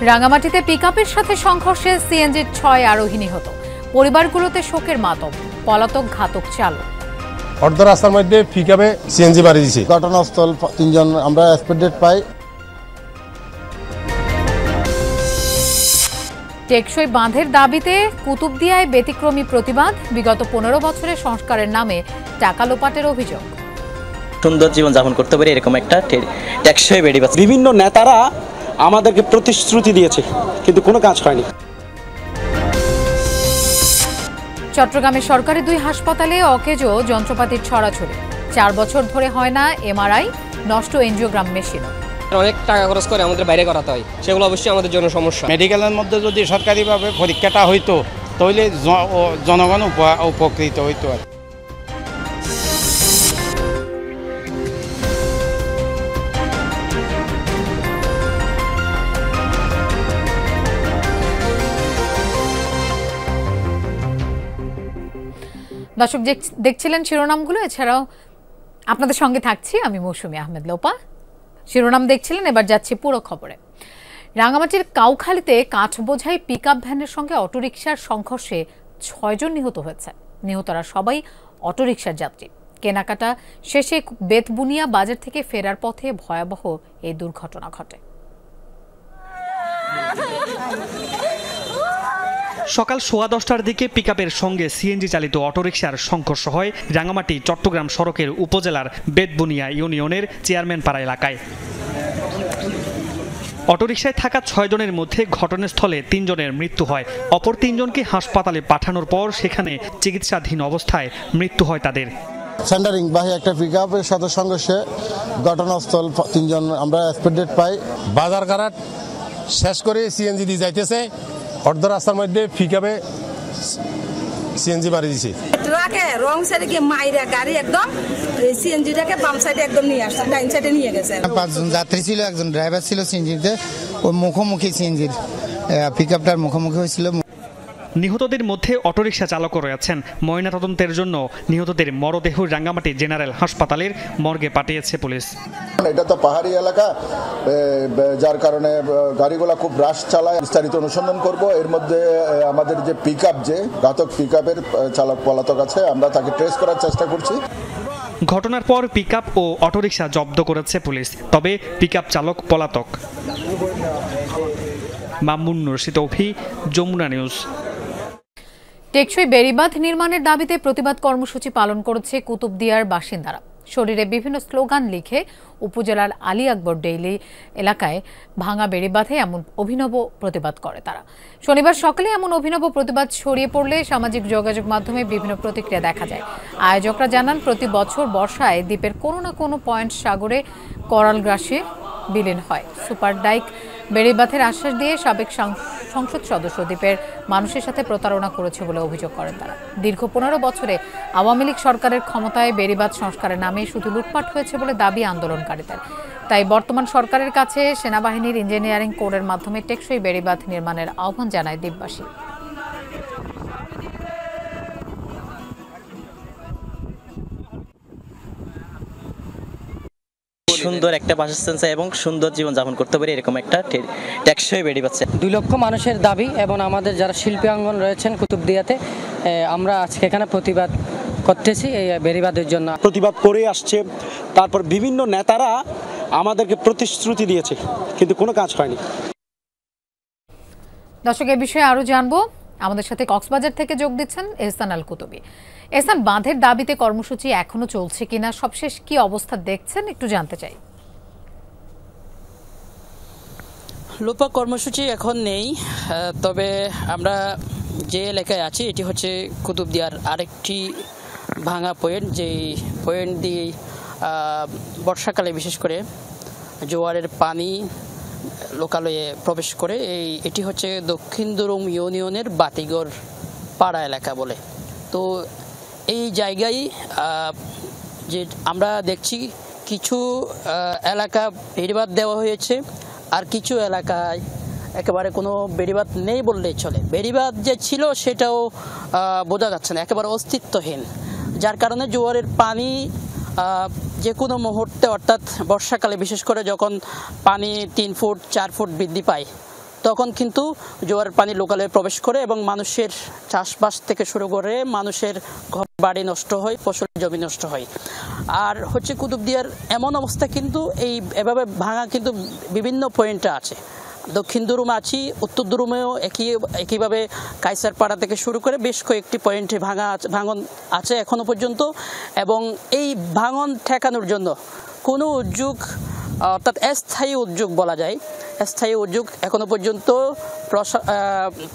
রাঙামাটিতে পিকআপের সাথে সংঘর্ষে সিএনজির ৬ আরোহী নিহত। পরিবারগুলোতে শোকের মাতম। পলাতক ঘাতক চালক। অর্ধ রাস্তার মধ্যে পিকআপে সিএনজি বাড়ি দিয়েছে। ঘটনাস্থল ৩ জন আমরা এক্সপেক্টেড পাই। টেকসই বাঁধের দাবিতে কুতুবদিয়ায় ব্যতিক্রমী প্রতিবাদ। বিগত ১৫ বছরের সংস্কারের নামে টাকা লোপাটের অভিযোগ। সুন্দর জীবন যাপন করতে পারি এরকম একটা টেকসই বেড়ি পাচ্ছে। বিভিন্ন নেতারা আমাদেরকে প্রতিশ্রুতি দিয়েছে, কিন্তু কোনো কাজ হয়নি। চট্টগ্রামের সরকারি ২ হাসপাতালে অকেজো যন্ত্রপাতির ছড়াছড়ি। ৪ বছর ধরে হয় না এমআরআই, নষ্ট এনজিওগ্রাম মেশিনও। অনেক টাকা খরচ করে আমাদের বাইরে করাতে হয়, সেগুলো অবশ্যই আমাদের জন্য সমস্যা। মেডিকেলের মধ্যে যদি সরকারিভাবে পরীক্ষাটা হইতো তাহলে জনগণ উপকৃত হইতো। দর্শক দেখছিলেন শিরোনামগুলো, এছাড়াও আপনাদের সঙ্গে থাকছি আমি মৌসুমী আহমেদ লোপা। শিরোনাম দেখছিলেন, এবার যাচ্ছি পুরো খবরে। রাঙামাটির কাউখালীতে কাঠ বোঝাই পিকআপ ভ্যানের সঙ্গে অটোরিকশার সংঘর্ষে ৬ জন নিহত হয়েছে। নিহতরা সবাই অটোরিকশার যাত্রী। কেনাকাটা শেষে বেতবুনিয়া বাজার থেকে ফেরার পথে ভয়াবহ এই দুর্ঘটনা ঘটে। সকাল 10:15টার দিকে পিকআপের সঙ্গে সিএনজি চালিত অটোরিকশার সংঘর্ষ হয় রাঙামাটি চট্টগ্রাম সড়কের উপজেলার বেতবুনিয়া ইউনিয়নের চেয়ারম্যানপাড়া এলাকায়। অটোরিকশায় থাকা ৬ জনের মধ্যে ঘটনাস্থলে ৩ জনের মৃত্যু হয়। অপর ৩ জনকে হাসপাতালে পাঠানোর পর সেখানে চিকিৎসাধীন অবস্থায় মৃত্যু হয় তাদের। সেন্টারিং বাহী একটা পিকআপের সাথে সংঘর্ষে ঘটনাস্থল ৩ জন আমরা এক্সপেক্টেড পাই। বাজার ঘাট শেষ করে সিএনজি দিয়ে যাইতেছে, অর্ধ রাস্তার মধ্যে পিকআপে সিএনজি বাড়ি দিয়েছে। ট্রাকে রং সাইডে গিয়ে মাইরা গাড়ি একদম সিএনজিটাকে বাম সাইডে একদম নিয়ে আসছে, ডাইন সাইডে নিয়ে গেছে। 5 জন যাত্রী ছিল, একজন ড্রাইভার ছিল সিএনজিতে। ওই মুখোমুখি সিএনজির পিকআপটার মুখোমুখি হয়েছিল। নিহতদের মধ্যে অটোরিকশা চালকও রয়েছেন। ময়নাতদন্তের জন্য নিহতদের মরদেহ রাঙ্গামাটি জেনারেল হাসপাতালের মর্গে পাঠিয়েছে পুলিশ। এটা তো পাহাড়ি এলাকা, যার কারণে গাড়িগুলো খুব রাশ চালায়। বিস্তারিত অনুসন্ধান করব। এর মধ্যে আমাদের যে পিকআপ, যে ঘাতক পিকআপের চালক পলাতক আছে, আমরা তাকে ট্রেস করার চেষ্টা করছি। ঘটনার পর পিকআপ ও অটোরিকশা জব্দ করেছে পুলিশ, তবে পিকআপ চালক পলাতক। মামুন রশিদ তৌফি, যমুনা নিউজ। টেকসই বেড়িবাঁধ নির্মাণের দাবিতে প্রতিবাদ কর্মসূচি পালন করেছে কুতুবদিয়ার বাসিন্দারা। শরীরে বিভিন্ন স্লোগান লিখে উপজেলার আলী আকবর ডেইলি এলাকায় ভাঙা বেড়িবাঁধে এমন অভিনব প্রতিবাদ করে তারা। শনিবার সকালে এমন অভিনব প্রতিবাদ ছড়িয়ে পড়লে সামাজিক যোগাযোগ মাধ্যমে বিভিন্ন প্রতিক্রিয়া দেখা যায়। আয়োজকরা জানান, প্রতি বছর বর্ষায় দ্বীপের কোনো না কোনো পয়েন্ট সাগরে করাল গ্রাসে বিলীন হয়। সুপার ডাইক বেড়িবাঁধের আশ্বাস দিয়ে সাবেক সংসদ সদস্য দ্বীপের মানুষের সাথে প্রতারণা করেছে বলে অভিযোগ করেন তারা। দীর্ঘ ১৫ বছরে আওয়ামী লীগ সরকারের ক্ষমতায় বেড়িবাঁধ সংস্কারের নামে শুধু লুটপাট হয়েছে বলে দাবি আন্দোলনকারীদের। তাই বর্তমান সরকারের কাছে সেনাবাহিনীর ইঞ্জিনিয়ারিং কোডের মাধ্যমে টেকসই বেড়িবাঁধ নির্মাণের আহ্বান জানায় দ্বীপবাসী। সুন্দর একটা বাসস্থান চাই এবং সুন্দর জীবন যাপন করতে পারি এরকম একটা টেকসই বেড়ি পাচ্ছে। ২ লক্ষ মানুষের দাবি এবং আমাদের যারা শিল্পাঙ্গন রয়েছেন কুতুবদিয়াতে, আমরা আজকে এখানে প্রতিবাদ করতেছি এই বেড়িবাঁধের জন্য। প্রতিবাদ করে আসছে, তারপর বিভিন্ন নেতারা আমাদেরকে প্রতিশ্রুতি দিয়েছে, কিন্তু কোনো কাজ হয়নি। দর্শক, এই বিষয়ে আরো জানবো। আমাদের সাথে কক্সবাজার থেকে যোগ দিচ্ছেন এহসান আল কুতুবী। এহসান, বাঁধের দাবিতে কর্মসূচি এখনো চলছে কিনা, সবশেষ কি অবস্থা দেখছেন একটু জানতে চাই। লোপা কর্মসূচি এখন নেই, তবে আমরা যে এলাকায় আছি এটি হচ্ছে কুতুবদিয়ার আরেকটি ভাঙা পয়েন্ট, যেই পয়েন্ট দিয়ে বর্ষাকালে বিশেষ করে জোয়ারের পানি লোকালয়ে প্রবেশ করে। এটি হচ্ছে দক্ষিণ দুরুম ইউনিয়নের বাতিগড় পাড়া এলাকা বলে। তো এই জায়গায় যে আমরা দেখছি কিছু এলাকা বেড়িবাঁধ দেওয়া হয়েছে, আর কিছু এলাকায় একেবারে কোনো বেড়িবাঁধ নেই বললেই চলে। বেড়িবাঁধ যে ছিল সেটাও বোঝা যাচ্ছে না, একেবারে অস্তিত্বহীন, যার কারণে জোয়ারের পানি যে কোনো মুহূর্তে, অর্থাৎ বর্ষাকালে বিশেষ করে যখন পানি 3 ফুট 4 ফুট বৃদ্ধি পায়, তখন কিন্তু জোয়ারের পানি লোকালে প্রবেশ করে এবং মানুষের চাষবাস থেকে শুরু করে মানুষের ঘর বাড়ি নষ্ট হয়, ফসল জমি নষ্ট হয়। আর হচ্ছে কুতুবদিয়ার এমন অবস্থা কিন্তু এভাবে ভাঙা কিন্তু বিভিন্ন পয়েন্টে আছে। দক্ষিণ দুরুম আছি, উত্তর দুরুমেও একইভাবে কাইসারপাড়া থেকে শুরু করে বেশ কয়েকটি পয়েন্টে ভাঙন আছে এখনো পর্যন্ত। এবং এই ভাঙন ঠেকানোর জন্য কোনো উদ্যোগ, অর্থাৎ স্থায়ী উদ্যোগ বলা যায়, স্থায়ী উদ্যোগ এখনো পর্যন্ত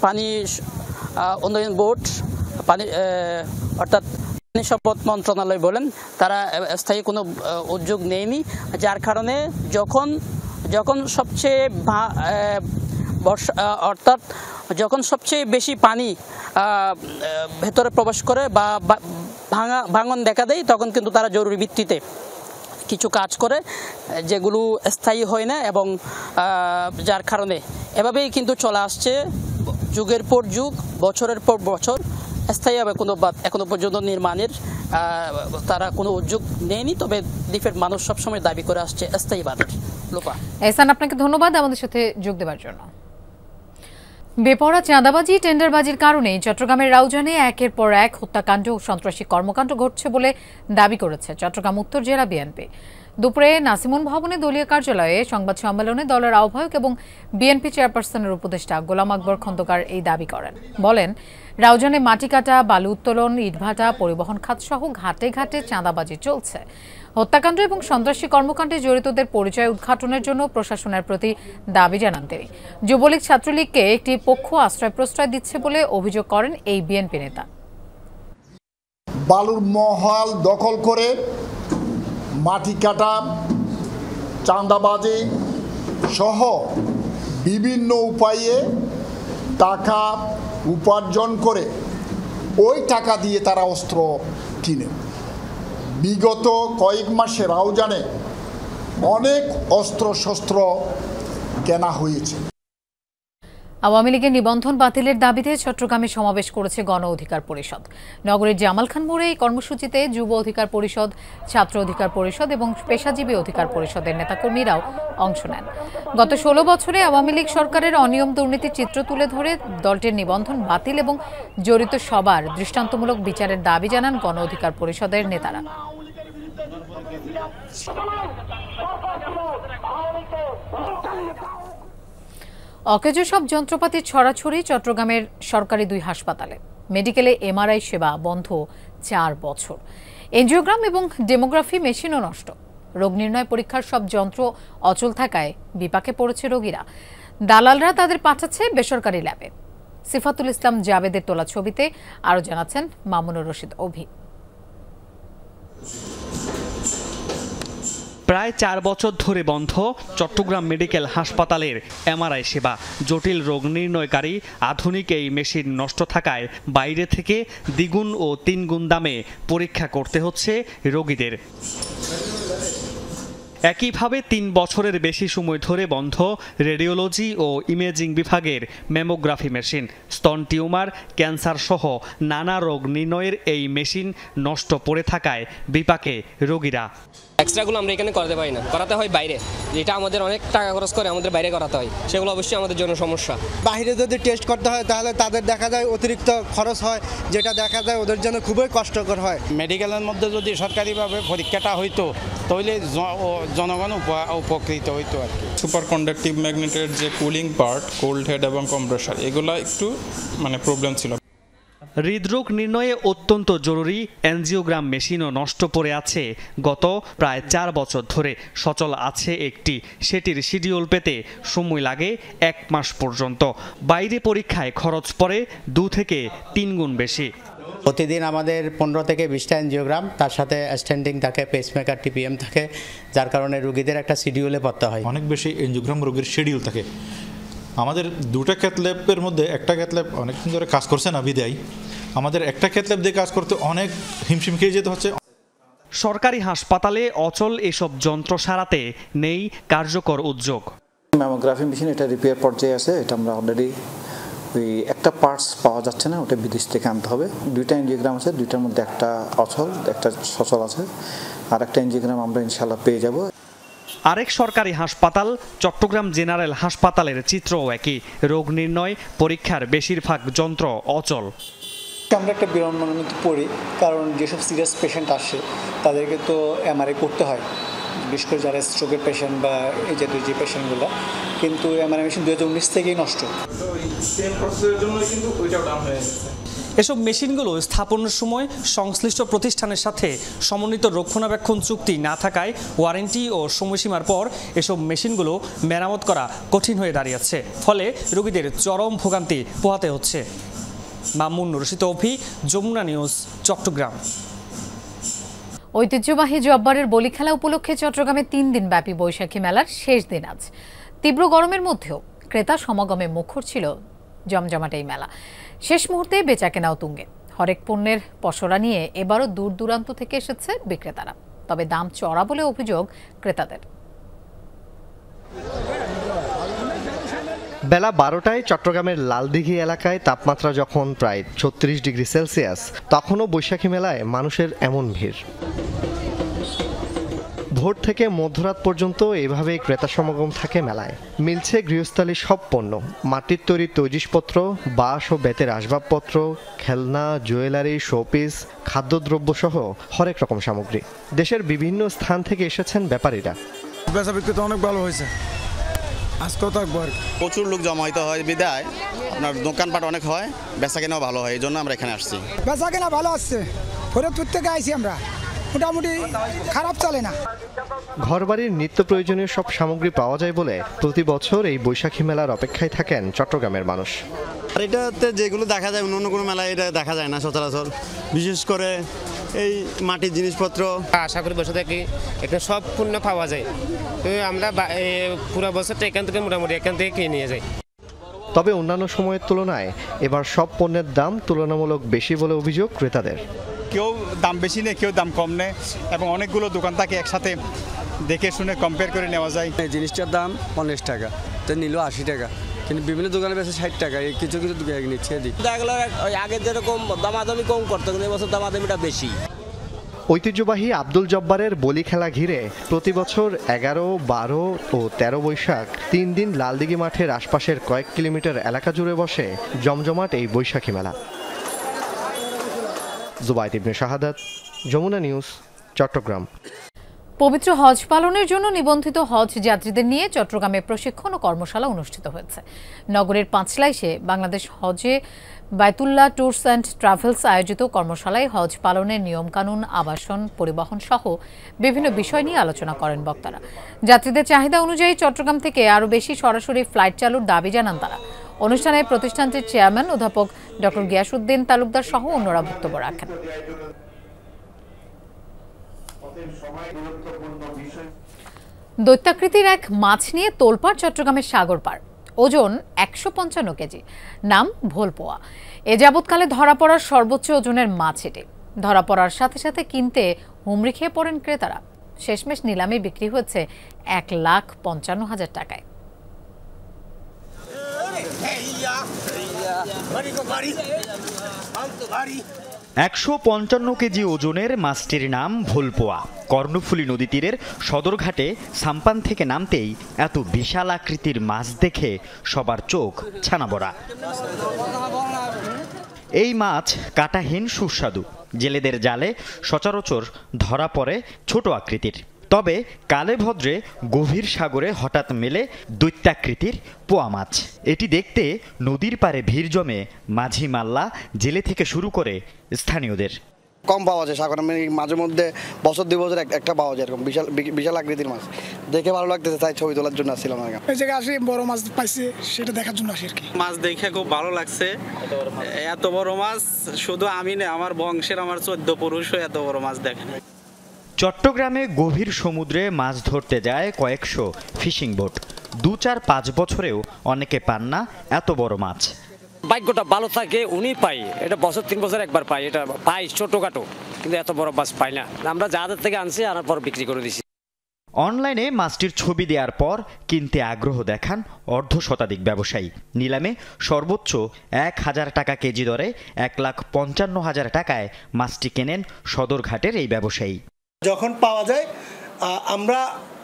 পানি উন্নয়ন বোর্ড, পানি অর্থাৎ পানি সম্পদ মন্ত্রণালয় বলেন, তারা স্থায়ী কোনো উদ্যোগ নেয়নি। যার কারণে যখন সবচেয়ে অর্থাৎ যখন সবচেয়ে বেশি পানি ভেতরে প্রবেশ করে বা ভাঙন দেখা দেয়, তখন কিন্তু তারা জরুরি ভিত্তিতে কিছু কাজ করে যেগুলো স্থায়ী হয় না। এবং যার কারণে এভাবেই কিন্তু চলে আসছে যুগের পর যুগ, বছরের পর বছর। স্থায়ীভাবে কোনো এখনো পর্যন্ত নির্মাণের তারা কোনো উদ্যোগ নেয়নি। তবে দ্বীপের মানুষ সবসময় দাবি করে আসছে স্থায়ীভাবে। লোপা এহসান, আপনাকে ধন্যবাদ আমাদের সাথে যোগ দেওয়ার জন্য। বেপরোয়া চাঁদাবাজি, টেন্ডারবাজির কারণে চট্টগ্রামের রাউজানে একের পর এক হত্যাকাণ্ড ও সন্ত্রাসী কর্মকাণ্ড ঘটছে বলে দাবি করেছে চট্টগ্রাম উত্তর জেলা বিএনপি। দুপুরে নাসিমুন ভবনে দলীয় কার্যালয়ে সংবাদ সম্মেলনে দলের আহ্বায়ক এবং বিএনপি চেয়ারপারসনের উপদেষ্টা গোলাম আকবর খন্দকার এই দাবি করেন। বলেন, রাউজানে মাটি কাটা, বালু উত্তোলন, ইটভাটা, পরিবহন খাত সহ ঘাটে ঘাটে চাঁদাবাজি চলছে। হত্যাকাণ্ড এবং সন্ত্রাসী কর্মকাণ্ডে জড়িতদের পরিচয় উদ্ঘাটনের জন্য প্রশাসনের প্রতি দাবি জানান তিনি। যুবলীগ ছাত্রলীগকে একটি পক্ষ আশ্রয় প্রশ্রয় দিচ্ছে বলে অভিযোগ করেন এই বিএনপি নেতা। বালুর মহাল দখল করে মাটি কাটা, চাঁদাবাজি সহ বিভিন্ন উপায়ে টাকা উপার্জন করে ওই টাকা দিয়ে তারা অস্ত্র কিনে। বিগত কয়েক মাসে রাউজানে অনেক অস্ত্রশস্ত্র কেনা হয়েছে। আওয়ামী লীগের নিবন্ধন বাতিলের দাবিতে চট্টগ্রামে সমাবেশ করেছে গণ অধিকার পরিষদ। নগরের জামাল খান মোড়ে এই কর্মসূচিতে যুব অধিকার পরিষদ, ছাত্র অধিকার পরিষদ এবং পেশাজীবী অধিকার পরিষদের নেতাকর্মীরাও অংশ নেন। গত 16 বছরে আওয়ামী লীগ সরকারের অনিয়ম দুর্নীতির চিত্র তুলে ধরে দলটির নিবন্ধন বাতিল এবং জড়িত সবার দৃষ্টান্তমূলক বিচারের দাবি জানান গণ অধিকার পরিষদের নেতারা। অকেজো সব যন্ত্রপাতির ছড়াছড়ি চট্টগ্রামের সরকারি 2 হাসপাতালে। মেডিকেলে এমআরআই সেবা বন্ধ 4 বছর। এনজিওগ্রাম এবং ডেমোগ্রাফি মেশিনও নষ্ট। রোগ নির্ণয় পরীক্ষার সব যন্ত্র অচল থাকায় বিপাকে পড়েছে রোগীরা। দালালরা তাদের পাঠাচ্ছে বেসরকারি ল্যাবে। সিফাতুল ইসলাম জাবেদের তোলা ছবিতে আরও জানাচ্ছেন মামুনুর রশিদ অভি। প্রায় 4 বছর ধরে বন্ধ চট্টগ্রাম মেডিকেল হাসপাতালের এমআরআই সেবা। জটিল রোগ নির্ণয়কারী আধুনিক এই মেশিন নষ্ট থাকায় বাইরে থেকে দ্বিগুণ ও 3 গুণ দামে পরীক্ষা করতে হচ্ছে রোগীদের। একইভাবে 3 বছরের বেশি সময় ধরে বন্ধ রেডিওলজি ও ইমেজিং বিভাগের ম্যামোগ্রাফি মেশিন। স্তন টিউমার, ক্যান্সার সহ নানা রোগ নির্ণয়ের এই মেশিন নষ্ট পড়ে থাকায় বিপাকে রোগীরা। এক্সট্রাগুলো আমরা এখানে করাতে পারি না, করাতে হয় বাইরে, যেটা আমাদের অনেক টাকা খরচ করে আমাদের বাইরে করাতে হয়। সেগুলো অবশ্যই আমাদের জন্য সমস্যা। বাইরে যদি টেস্ট করতে হয় তাহলে তাদের দেখা যায় অতিরিক্ত খরচ হয়, যেটা দেখা যায় ওদের জন্য খুবই কষ্টকর হয়। মেডিকেলের মধ্যে যদি সরকারিভাবে পরীক্ষাটা হইতো তাহলে জনগণ উপকৃত হইতো আর কি। সুপার কন্ডাক্টিভ ম্যাগনেটের যে কুলিং পার্ট, কোল্ড হেড এবং কম্প্রেসার, এগুলো একটু প্রবলেম ছিল। হৃদরোগ নির্ণয়ে অত্যন্ত জরুরি এনজিওগ্রাম মেশিনও নষ্ট পড়ে আছে গত প্রায় 4 বছর ধরে। সচল আছে একটি, সেটির শিডিউল পেতে সময় লাগে 1 মাস পর্যন্ত। বাইরে পরীক্ষায় খরচ পড়ে 2 থেকে 3 গুণ বেশি। প্রতিদিন আমাদের 15 থেকে 20টা এনজিওগ্রাম, তার সাথে স্ট্যান্ডিং থাকে, পেসমেকার, টিপিএম থাকে, যার কারণে রোগীদের একটা শিডিউলে পড়তে হয়। অনেক বেশি এনজিওগ্রাম রোগীর শিডিউল থাকে। আমাদের 2টা ক্যাথল্যাবের মধ্যে একটা ক্যাথল্যাব অনেকদিন ধরে কাজ করছে না বিদায় আমাদের একটা ক্যাথল্যাব দিয়ে কাজ করতে অনেক হিমশিম খেয়ে যেতে হচ্ছে। সরকারি হাসপাতালে অচল এসব যন্ত্র সারাতে নেই কার্যকর উদ্যোগ। ম্যামোগ্রাফি মেশিন এটা রিপেয়ার পর্যায়ে আছে, এটা আমরা অলরেডি ওই একটা পার্টস পাওয়া যাচ্ছে না, ওটা বিদেশ থেকে আনতে হবে। 2টা এনজিওগ্রাম আছে, 2টার মধ্যে একটা অচল, একটা সচল আছে, আর একটা এনজিওগ্রাম আমরা ইনশাআল্লাহ পেয়ে যাব। আরেক সরকারি হাসপাতাল চট্টগ্রাম জেনারেল হাসপাতালের চিত্রও একই। রোগ নির্ণয় পরীক্ষার বেশিরভাগ যন্ত্র অচল। আমরা একটা বিড়ম্বনার মধ্যে পড়ি, কারণ যেসব সিরিয়াস পেশেন্ট আসে তাদেরকে তো এমআরআই করতে হয়, বিশেষ করে যারা স্ট্রোকের পেশেন্ট বা এই জাতীয় যে পেশেন্টগুলো, কিন্তু এমআরআই মেশিন 2019 থেকেই নষ্ট। এসব মেশিনগুলো স্থাপনের সময় সংশ্লিষ্ট প্রতিষ্ঠানের সাথে সমন্বিত রক্ষণাবেক্ষণ চুক্তি না থাকায় ওয়ারেন্টি ও সময়সীমার পর এসব মেশিনগুলো মেরামত করা কঠিন হয়ে দাঁড়িয়েছে, ফলে রোগীদের চরম ভোগান্তি পোহাতে হচ্ছে। মামুন রশিদ অভি, যমুনা নিউজ, চট্টগ্রাম। ঐতিহ্যবাহী জব্বারের বলি খেলা উপলক্ষে চট্টগ্রামে 3 দিন ব্যাপী বৈশাখী মেলার শেষ দিন আজ। তীব্র গরমের মধ্যেও ক্রেতা সমাগমে মুখর ছিল জমজমাট এই মেলা। শেষ মুহূর্তে বেচাকেনাও তুঙ্গে। হরেক পণ্যের পসরা নিয়ে এবারও দূর দূরান্ত থেকে এসেছে বিক্রেতারা, তবে দাম চড়া বলে অভিযোগ ক্রেতাদের। বেলা 12টায় চট্টগ্রামের লালদিঘি এলাকায় তাপমাত্রা যখন প্রায় 36 ডিগ্রি সেলসিয়াস, তখনও বৈশাখী মেলায় মানুষের এমন ভিড়। ভোর থেকে মধ্যরাত পর্যন্ত এভাবেই ক্রেতা সমাগম থাকে মেলায়। মিলছে গৃহস্থালী সব পণ্য, মাটির তৈরি তৈজসপত্র, বাঁশ ও বেতের আসবাবপত্র, খেলনা, জুয়েলারি, শোপিস, খাদ্যদ্রব্য সহ হরেক রকম সামগ্রী। দেশের বিভিন্ন স্থান থেকে এসেছেন ব্যাপারীরা। বেচা বিক্রি তো অনেক ভালো হয়েছে, আজকেও থাকবো আর প্রচুর লোক জমাইতে হয় বিদায় আপনার দোকানপাট অনেক হয়, বেচা কেনাও ভালো হয়, এই জন্য আমরা এখানে আসছি। বেচা কেনা ভালো আসছে, ফরিদপুর থেকে আইছি আমরা, মোটামুটি খারাপ চলে না। ঘরবাড়ির নিত্য প্রয়োজনীয় সব সামগ্রী পাওয়া যায় বলে প্রতি বছর এই বৈশাখী মেলার অপেক্ষায় থাকেন চট্টগ্রামের মানুষ। আর এটাতে যেগুলো দেখা যায় অন্য কোনো মেলায় এটা দেখা যায় না সচরাচর, বিশেষ করে এই মাটির জিনিসপত্র। আশা করি বসে থাকি এটা সব পণ্য পাওয়া যায়, তো আমরা পুরো বছরটা এখান থেকে মোটামুটি এখান থেকে কিনে নিয়ে যাই। তবে অন্যান্য সময়ের তুলনায় এবার সব পণ্যের দাম তুলনামূলক বেশি বলে অভিযোগ ক্রেতাদের। কেউ দাম বেশি নেয়, কেউ দাম কম নেয়, এবং অনেকগুলো দোকান থাকে একসাথে দেখে শুনে কম্পেয়ার করে নেওয়া যায়। জিনিসটার দাম 50 টাকা, তো নিল 80 টাকা, কিন্তু বিভিন্ন দোকানে বেশি 60 টাকা, কিছু কিছু দোকানে নিচ্ছে এদিক। আগে যেরকম দামাদামি কম করতো, কিন্তু এবছর দামাদামিটা বেশি। ঐতিহ্যবাহী আব্দুল জব্বারের বলি খেলা ঘিরে প্রতি বছর 11, 12 ও 13 বৈশাখ 3 দিন লালদিঘি মাঠের আশপাশের কয়েক কিলোমিটার এলাকা জুড়ে বসে জমজমাট এই বৈশাখী মেলা। জুবাইদ ইবনে শাহাদাত, যমুনা নিউজ, চট্টগ্রাম। পবিত্র হজ পালনের জন্য নিবন্ধিত হজ যাত্রীদের নিয়ে চট্টগ্রামে প্রশিক্ষণ ও কর্মশালা অনুষ্ঠিত হয়েছে। নগরের পাঁচলাইশে বাংলাদেশ হজে বায়তুল্লাহ ট্যুরস অ্যান্ড ট্রাভেলস আয়োজিত কর্মশালায় হজ পালনের নিয়মকানুন, আবাসন, পরিবহন সহ বিভিন্ন বিষয় নিয়ে আলোচনা করেন বক্তারা। যাত্রীদের চাহিদা অনুযায়ী চট্টগ্রাম থেকে আরও বেশি সরাসরি ফ্লাইট চালুর দাবি জানান তারা। অনুষ্ঠানে প্রতিষ্ঠানটির চেয়ারম্যান অধ্যাপক ডক্টর গিয়াসউদ্দিন তালুকদার সহ অন্যরা বক্তব্য রাখেন। দৈত্যাকৃতির এক মাছ নিয়ে তোলপাড় চট্টগ্রামের সাগর পার। ওজন 155 কেজি, নাম ভোলপোয়া। এ যাবৎকালে ধরা পড়ার সর্বোচ্চ ওজনের মাছ এটি। ধরা পড়ার সাথে সাথে কিনতে হুমড়ি খেয়ে পড়েন ক্রেতারা। শেষমেশ নিলামে বিক্রি হচ্ছে 1,55,000 টাকায়। 155 কেজি ওজনের মাছটির নাম ভোলপোয়া। কর্ণফুলী নদী তীরের সদরঘাটে সাম্পান থেকে নামতেই এত বিশাল আকৃতির মাছ দেখে সবার চোখ ছানাবড়া। এই মাছ কাঁটাহীন সুস্বাদু। জেলেদের জালে সচরাচর ধরা পড়ে ছোট আকৃতির, তবে কালে ভদ্রে গভীর সাগরে হঠাৎ মেলে দৈত্যাকৃতির পোয়া মাছ। এটি দেখতে নদীর পাড়ে ভিড় জমে মাঝি মাল্লা, জেলে থেকে শুরু করে স্থানীয়দের। কম পাওয়া যায় সাগরে, মাঝে মধ্যে বছর 2 বছর একটা পাওয়া যায় এরকম বিশাল বিশাল আকৃতির মাছ। দেখে ভালো লাগতেছে, তাই ছবি তোলার জন্য আসছিলাম। এই জায়গায় আসি বড় মাছ পাইছি, সেটা দেখার জন্য আসি আর কি। মাছ দেখে খুব ভালো লাগছে। এত বড় মাছ শুধু আমি না, আমার বংশের আমার 14 পুরুষও এত বড় মাছ দেখে। চট্টগ্রামে গভীর সমুদ্রে মাছ ধরতে যায় কয়েকশো ফিশিং বোট। 2-4-5 বছরেও অনেকে পান না এত বড় মাছ। ভাগ্যটা ভালো থাকে উনি পাই, এটা বছর 3 বছর একবার পাই, এটা পাই ছোটখাটো, কিন্তু এত বড় মাছ পাই না। আমরা যাদের থেকে আনছি আনার পর বিক্রি করে দিছি। অনলাইনে মাছটির ছবি দেওয়ার পর কিনতে আগ্রহ দেখান অর্ধশতাধিক ব্যবসায়ী। নিলামে সর্বোচ্চ 1,000 টাকা কেজি দরে 1,55,000 টাকায় মাছটি কেনেন সদরঘাটের এই ব্যবসায়ী। যখন পাওয়া যায় আমরা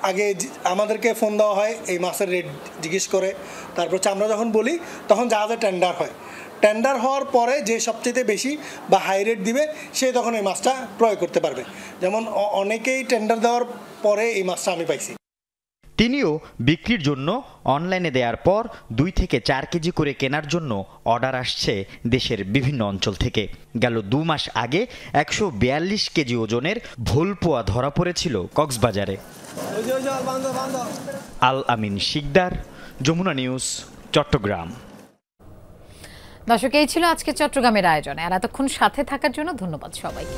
আগে আমাদেরকে ফোন দেওয়া হয় এই মাছের রেট জিজ্ঞেস করে, তারপর আমরা যখন বলি তখন জাহাজে টেন্ডার হয়, টেন্ডার হওয়ার পরে যে সবচেয়ে বেশি বা হাই রেট দিবে সে তখন এই মাছটা ক্রয় করতে পারবে। যেমন অনেকেই টেন্ডার দেওয়ার পরে এই মাছটা আমি পাইছি। তিনিও বিক্রির জন্য অনলাইনে দেওয়ার পর 2 থেকে 4 কেজি করে কেনার জন্য অর্ডার আসছে দেশের বিভিন্ন অঞ্চল থেকে। গেল 2 মাস আগে 142 কেজি ওজনের ভোলপোয়া ধরা পড়েছিল কক্সবাজারে। আল আমিন শিকদার, যমুনা নিউজ, চট্টগ্রাম। দর্শক, এই ছিল আজকে চট্টগ্রামের আয়োজনে। আর এতক্ষণ সাথে থাকার জন্য ধন্যবাদ সবাইকে।